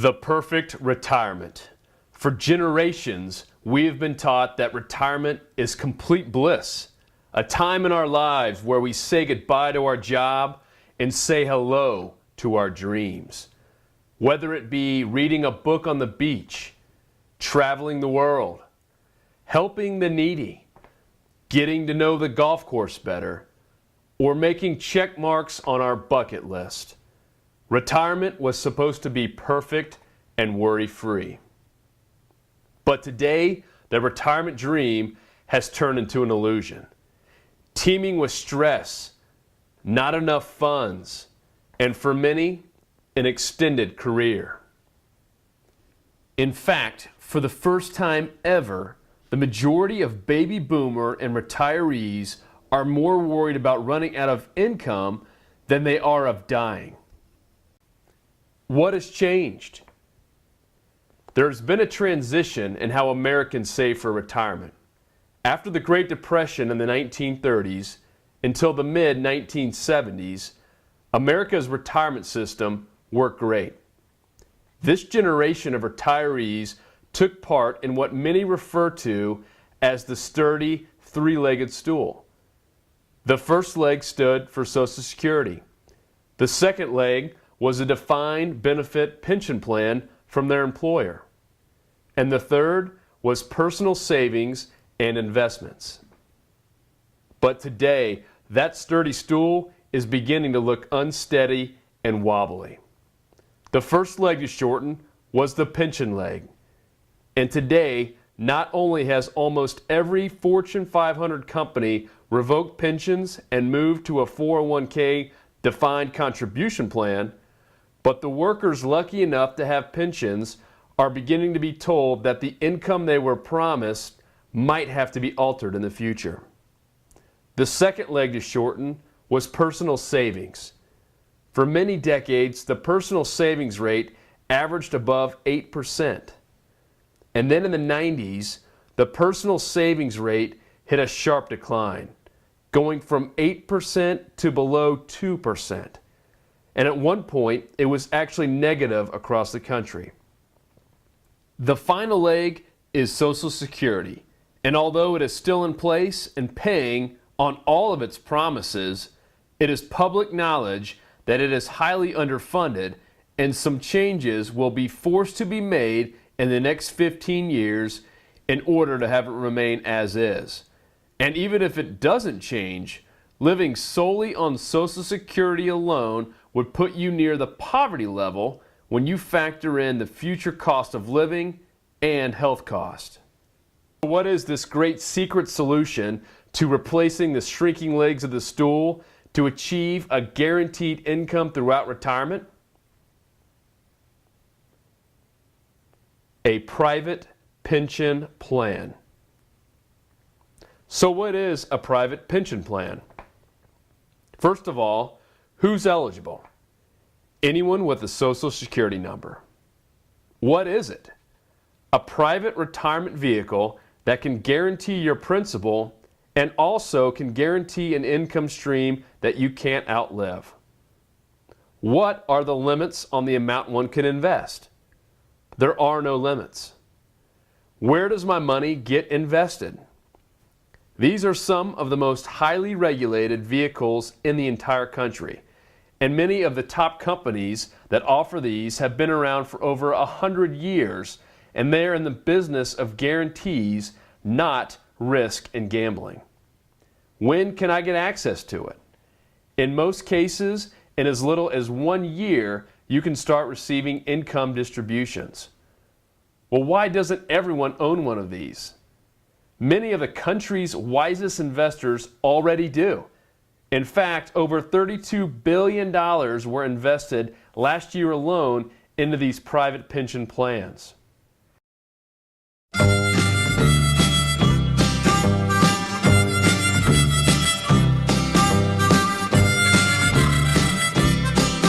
The perfect retirement. For generations, we have been taught that retirement is complete bliss, a time in our lives where we say goodbye to our job and say hello to our dreams. Whether it be reading a book on the beach, traveling the world, helping the needy, getting to know the golf course better, or making check marks on our bucket list. Retirement was supposed to be perfect and worry-free. But today, the retirement dream has turned into an illusion, teeming with stress, not enough funds, and for many, an extended career. In fact, for the first time ever, the majority of baby boomer and retirees are more worried about running out of income than they are of dying. What has changed? There's been a transition in how Americans save for retirement. After the Great Depression in the 1930s until the mid-1970s, America's retirement system worked great. This generation of retirees took part in what many refer to as the sturdy three-legged stool. The first leg stood for Social Security. The second leg was a defined benefit pension plan from their employer. And the third was personal savings and investments. But today, that sturdy stool is beginning to look unsteady and wobbly. The first leg to shorten was the pension leg. And today, not only has almost every Fortune 500 company revoked pensions and moved to a 401k defined contribution plan, but the workers lucky enough to have pensions are beginning to be told that the income they were promised might have to be altered in the future. The second leg to shorten was personal savings. For many decades, the personal savings rate averaged above 8%. And then in the 90s, the personal savings rate hit a sharp decline, going from 8% to below 2%. And at one point, it was actually negative across the country. The final leg is Social Security, and although it is still in place and paying on all of its promises, it is public knowledge that it is highly underfunded and some changes will be forced to be made in the next 15 years in order to have it remain as is. And even if it doesn't change, living solely on Social Security alone would put you near the poverty level when you factor in the future cost of living and health cost. What is this great secret solution to replacing the shrinking legs of the stool to achieve a guaranteed income throughout retirement? A private pension plan. So what is a private pension plan? First of all, who's eligible? Anyone with a Social Security number. What is it? A private retirement vehicle that can guarantee your principal and also can guarantee an income stream that you can't outlive. What are the limits on the amount one can invest? There are no limits. Where does my money get invested? These are some of the most highly regulated vehicles in the entire country, and many of the top companies that offer these have been around for over 100 years, and they are in the business of guarantees, not risk and gambling. When can I get access to it? In most cases, in as little as 1 year, you can start receiving income distributions. Well, why doesn't everyone own one of these? Many of the country's wisest investors already do. In fact, over $32 billion were invested last year alone into these private pension plans.